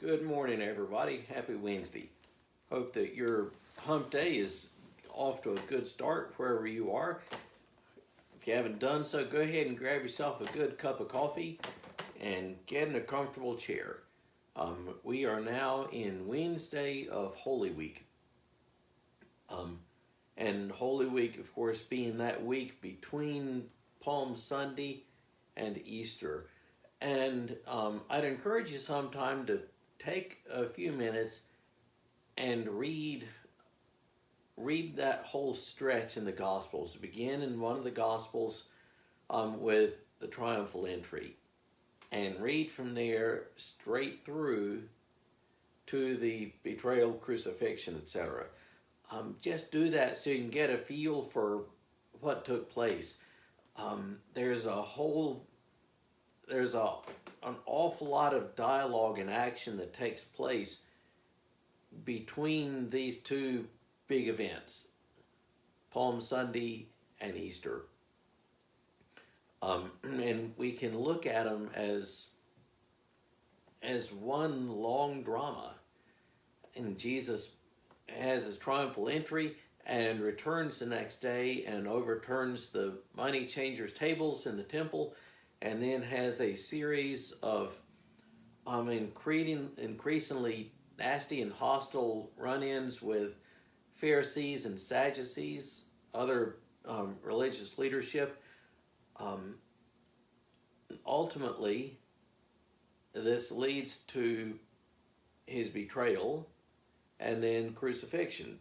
Good morning, everybody. Happy Wednesday. Hope that your hump day is off to a good start wherever you are. If you haven't done so, go ahead and grab yourself a good cup of coffee and get in a comfortable chair. We are now in Wednesday of Holy Week. And Holy Week, of course, being that week between Palm Sunday and Easter. And I'd encourage you sometime to take a few minutes and read that whole stretch in the Gospels. Begin in one of the Gospels with the triumphal entry and read from there straight through to the betrayal, crucifixion, etc. Just do that so you can get a feel for what took place. There's an awful lot of dialogue and action that takes place between these two big events, Palm Sunday and Easter. And we can look at them as one long drama. And Jesus has his triumphal entry and returns the next day and overturns the money changers' tables in the temple, and then has a series of increasingly nasty and hostile run-ins with Pharisees and Sadducees, other religious leadership. Ultimately, this leads to his betrayal and then crucifixion.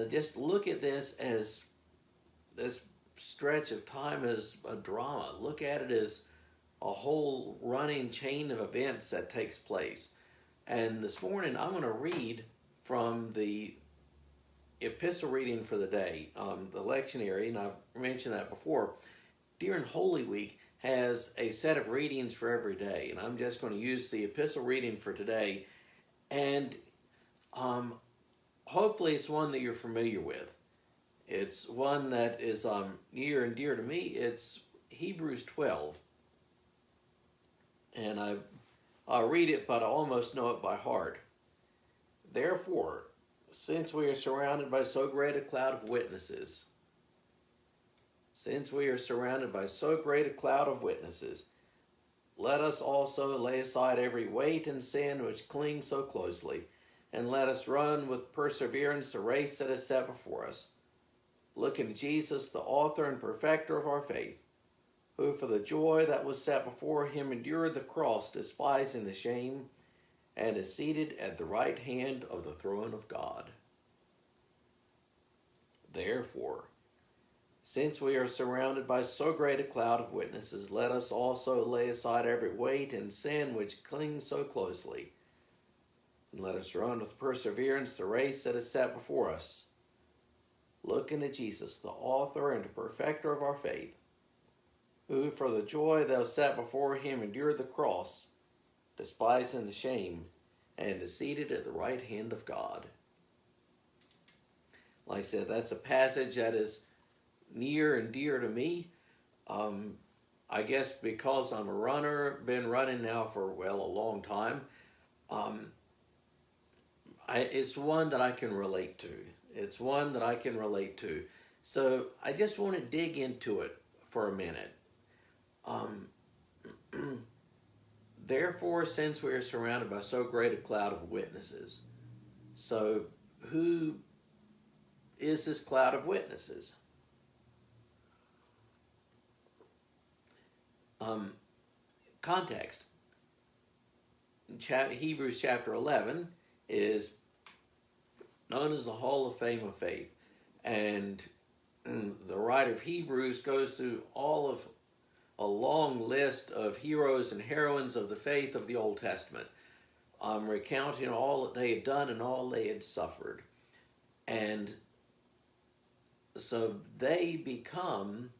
Just look at this stretch of time as a drama. Look at it as a whole running chain of events that takes place. And this morning I'm going to read from the epistle reading for the day, the lectionary, and I've mentioned that before. During Holy Week has a set of readings for every day, and I'm just going to use the epistle reading for today, and hopefully it's one that you're familiar with. It's one that is near and dear to me. It's Hebrews 12. And I'll read it, but I almost know it by heart. Therefore, since we are surrounded by so great a cloud of witnesses, let us also lay aside every weight and sin which clings so closely, and let us run with perseverance the race that is set before us, looking to Jesus, the author and perfecter of our faith, who for the joy that was set before him endured the cross, despising the shame, and is seated at the right hand of the throne of God. Therefore, since we are surrounded by so great a cloud of witnesses, let us also lay aside every weight and sin which clings so closely, and let us run with perseverance the race that is set before us, looking to Jesus, the author and perfecter of our faith, who for the joy that was set before him endured the cross, despising the shame, and is seated at the right hand of God. Like I said, that's a passage that is near and dear to me. I guess because I'm a runner, been running now for, a long time. It's one that I can relate to. So I just want to dig into it for a minute. Therefore, since we are surrounded by so great a cloud of witnesses. So who is this cloud of witnesses? Context. Hebrews chapter 11 is known as the Hall of Fame of Faith. And the writer of Hebrews goes through all of a long list of heroes and heroines of the faith of the Old Testament, recounting all that they had done and all they had suffered. And so they become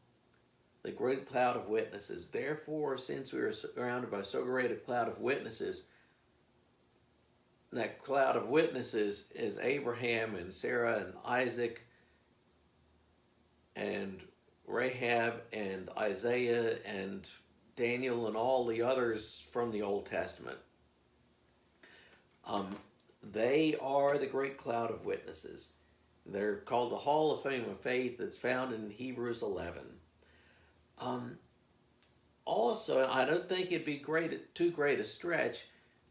the great cloud of witnesses. Therefore, since we are surrounded by so great a cloud of witnesses, that cloud of witnesses is Abraham and Sarah and Isaac and Rahab and Isaiah and Daniel and all the others from the Old Testament. Um, they are the great cloud of witnesses. They're called the Hall of Fame of Faith that's found in Hebrews 11. Um, Also, I don't think it'd be too great a stretch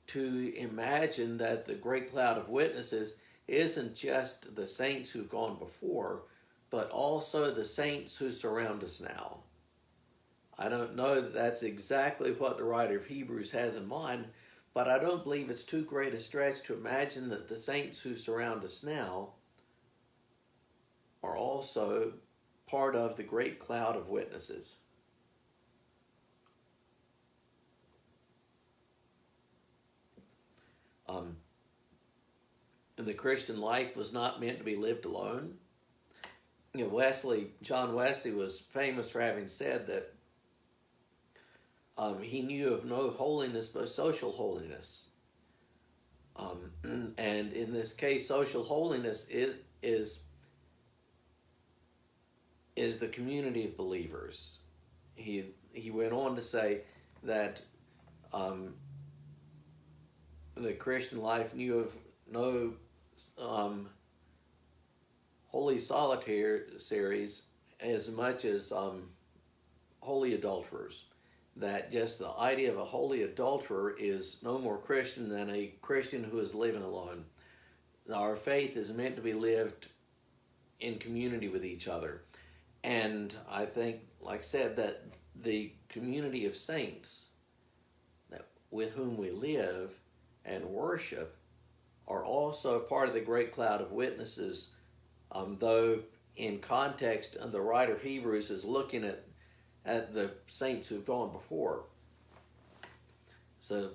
to imagine that the great cloud of witnesses isn't just the saints who've gone before, but also the saints who surround us now. I don't know that that's exactly what the writer of Hebrews has in mind, but I don't believe it's too great a stretch to imagine that the saints who surround us now are also part of the great cloud of witnesses. Um, the Christian life was not meant to be lived alone. You know, John Wesley was famous for having said that he knew of no holiness but social holiness. And in this case, social holiness is the community of believers. He went on to say that the Christian life knew of no holy solitaries as much as holy adulterers. That just the idea of a holy adulterer is no more Christian than a Christian who is living alone. Our faith is meant to be lived in community with each other. And I think, like I said, that the community of saints with whom we live and worship are also part of the great cloud of witnesses, though in context, the writer of Hebrews is looking at the saints who've gone before. So,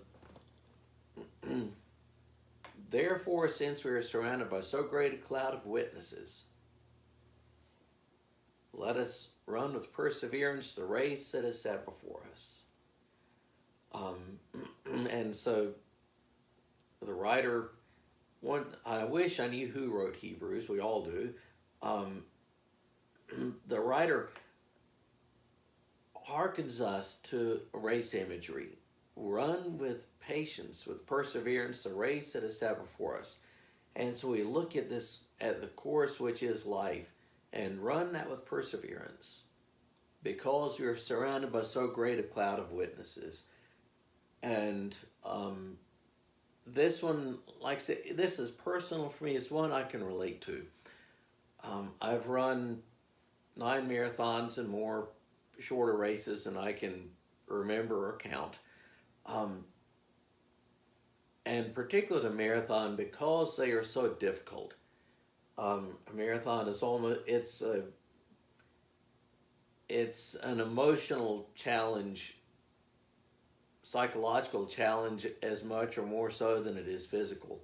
therefore, since we are surrounded by so great a cloud of witnesses, let us run with perseverance the race that is set before us. And so, the writer, I wish I knew who wrote Hebrews. We all do. The writer harkens us to race imagery. Run with patience, with perseverance, the race that is set before us. And so we look at the course which is life, and run that with perseverance, because we are surrounded by so great a cloud of witnesses. And this one, like I said, this is personal for me. It's one I can relate to. I've run 9 marathons and more shorter races than I can remember or count. And particularly the marathon, because they are so difficult. A marathon is it's an emotional challenge, psychological challenge as much or more so than it is physical.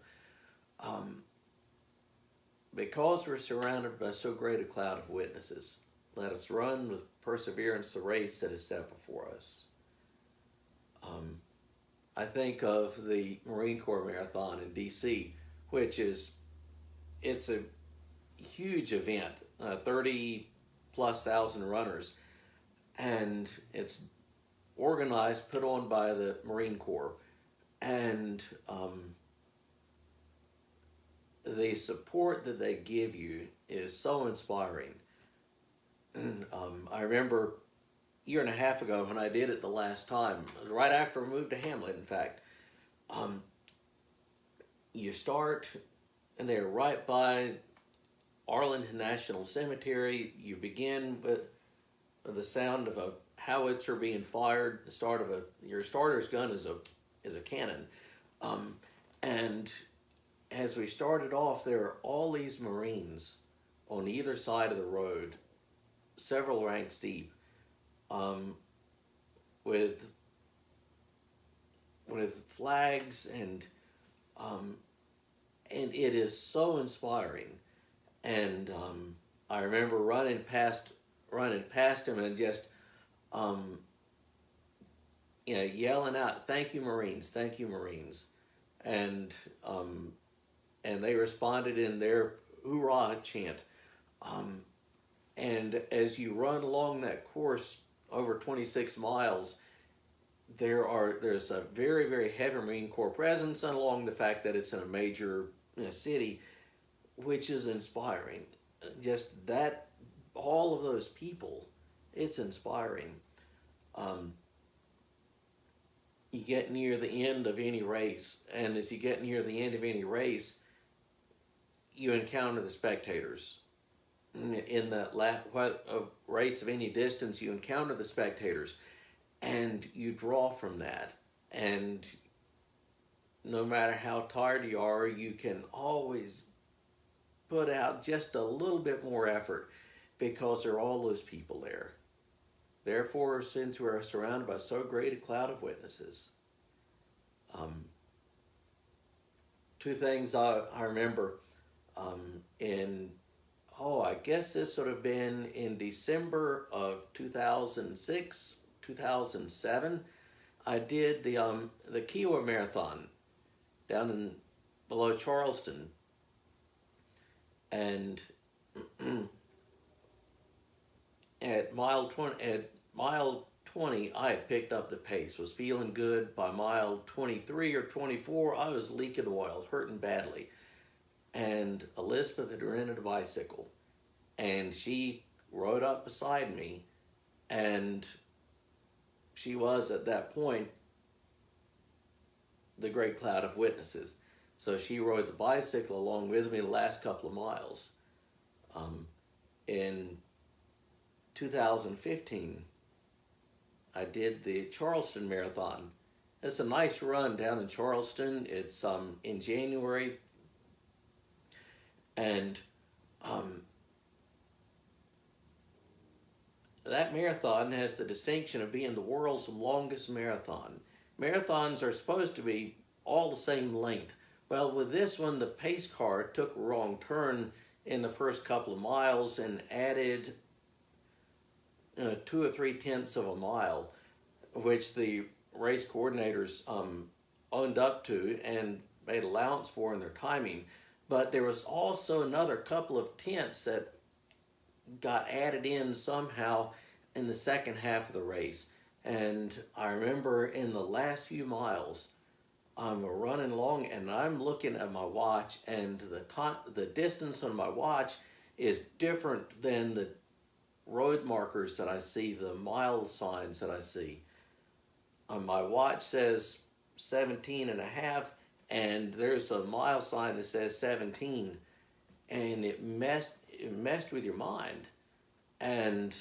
Because we're surrounded by so great a cloud of witnesses, let us run with perseverance the race that is set before us. I think of the Marine Corps Marathon in D.C., which it's a huge event, 30+ thousand runners, and it's organized, put on by the Marine Corps, and the support that they give you is so inspiring. I remember a year and a half ago when I did it the last time, right after I moved to Hamlet, in fact. You start, and they're right by Arlington National Cemetery. You begin with the sound of a howitzer being fired. The start of your starter's gun is a cannon, and as we started off, there are all these Marines on either side of the road, several ranks deep, with flags, and it is so inspiring. And I remember running past him and just yelling out, "Thank you, Marines! Thank you, Marines!" And they responded in their hoorah chant. And as you run along that course over 26 miles, there's a very, very heavy Marine Corps presence, and along the fact that it's in a major city, which is inspiring. Just that, all of those people, it's inspiring. You get near the end of any race, and as you get near the end of any race, you encounter the spectators. In that race of any distance, you encounter the spectators, and you draw from that. And no matter how tired you are, you can always put out just a little bit more effort because there are all those people there. Therefore, since we are surrounded by so great a cloud of witnesses, two things I remember I guess this would have been in December of 2006, 2007. I did the Kiowa Marathon down below Charleston, and at mile 20, I had picked up the pace, was feeling good. By mile 23 or 24, I was leaking oil, hurting badly. And Elizabeth had rented a bicycle, and she rode up beside me, and she was, at that point, the great cloud of witnesses. So she rode the bicycle along with me the last couple of miles. In 2015, I did the Charleston Marathon. It's a nice run down in Charleston. It's in January. And that marathon has the distinction of being the world's longest marathon. Marathons are supposed to be all the same length. Well, with this one, the pace car took a wrong turn in the first couple of miles and added 2 or 3 tenths of a mile, which the race coordinators owned up to and made allowance for in their timing. But there was also another couple of tenths that got added in somehow in the second half of the race. And I remember in the last few miles, I'm running along and I'm looking at my watch, and the distance on my watch is different than the road markers that I see, the mile signs that I see. My watch says 17 and a half, and there's a mile sign that says 17, and it messed with your mind. And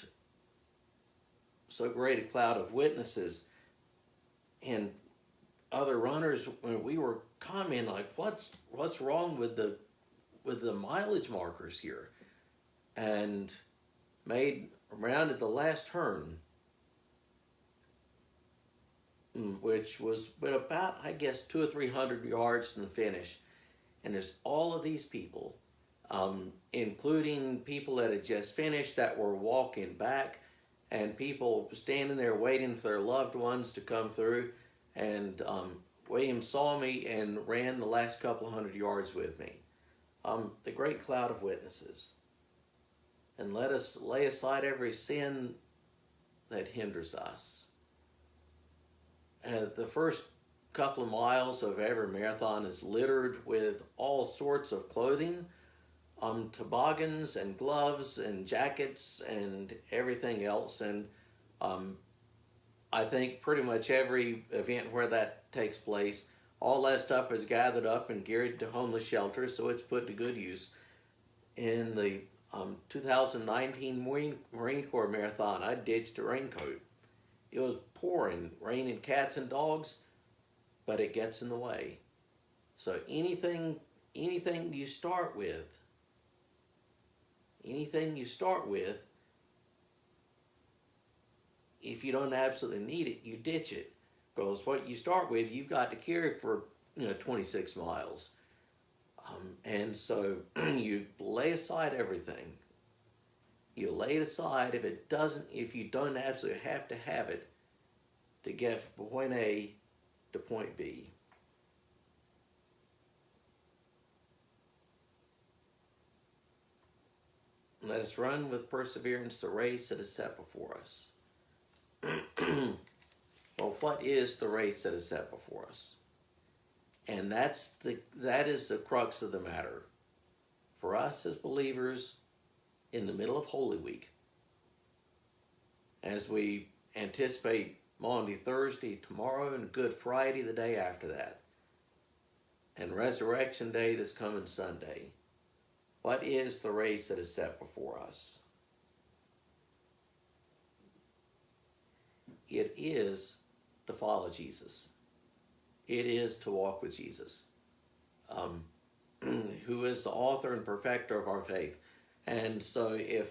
so great a cloud of witnesses and other runners, when we were commenting like, what's wrong with the mileage markers here? And made around at the last turn, which was about, I guess, 200 or 300 yards from the finish. And there's all of these people, including people that had just finished that were walking back, and people standing there waiting for their loved ones to come through. And William saw me and ran the last couple of 100 yards with me. The great cloud of witnesses. And let us lay aside every sin that hinders us. The first couple of miles of every marathon is littered with all sorts of clothing, toboggans and gloves and jackets and everything else. And I think pretty much every event where that takes place, all that stuff is gathered up and geared to homeless shelters, so it's put to good use. In the 2019 Marine Corps Marathon, I ditched a raincoat. It was pouring, raining cats and dogs, but it gets in the way. So anything you start with, if you don't absolutely need it, you ditch it. Because what you start with, you've got to carry for 26 miles. And so you lay aside everything. You lay it aside if you don't absolutely have to have it to get from point A to point B. Let us run with perseverance the race that is set before us. Well, what is the race that is set before us? And that is the crux of the matter. For us as believers in the middle of Holy Week, as we anticipate Maundy Thursday tomorrow and Good Friday the day after that, and Resurrection Day this coming Sunday, what is the race that is set before us? It is to follow Jesus. It is to walk with Jesus, who is the author and perfecter of our faith. And so if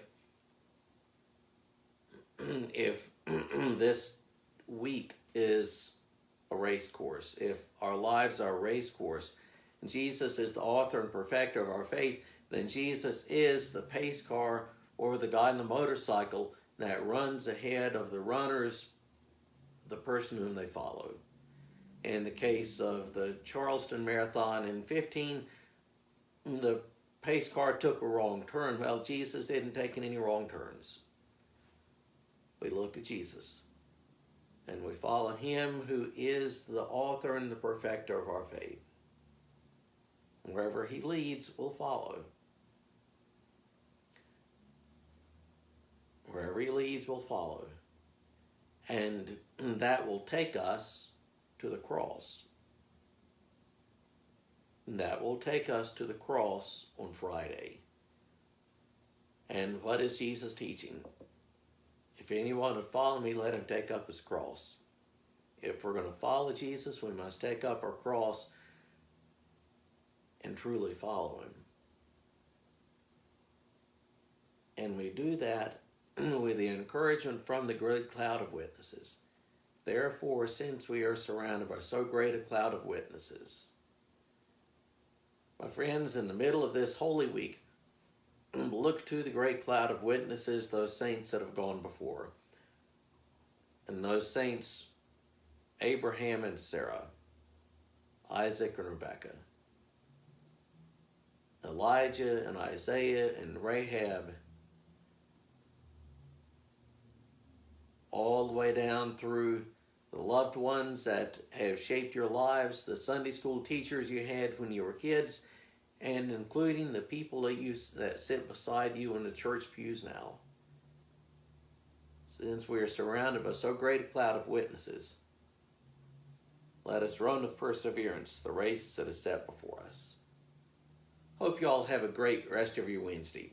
this week is a race course, if our lives are a race course, and Jesus is the author and perfecter of our faith, then Jesus is the pace car or the guy on the motorcycle that runs ahead of the runners, the person whom they follow. In the case of the Charleston Marathon in 15, the pace car took a wrong turn. Well, Jesus didn't take any wrong turns. We look at Jesus, and we follow him who is the author and the perfecter of our faith. And wherever he leads, we'll follow. Wherever he leads, we'll follow. And that will take us to the cross. That will take us to the cross on Friday. And what is Jesus teaching? If anyone would follow me, let him take up his cross. If we're going to follow Jesus, we must take up our cross and truly follow him. And we do that with the encouragement from the great cloud of witnesses. Therefore, since we are surrounded by so great a cloud of witnesses, my friends, in the middle of this Holy Week, look to the great cloud of witnesses, those saints that have gone before. And those saints, Abraham and Sarah, Isaac and Rebekah, Elijah and Isaiah and Rahab, all the way down through the loved ones that have shaped your lives, the Sunday school teachers you had when you were kids, and including the people that sit beside you in the church pews now. Since we are surrounded by so great a cloud of witnesses, let us run with perseverance the race that is set before us. Hope you all have a great rest of your Wednesday.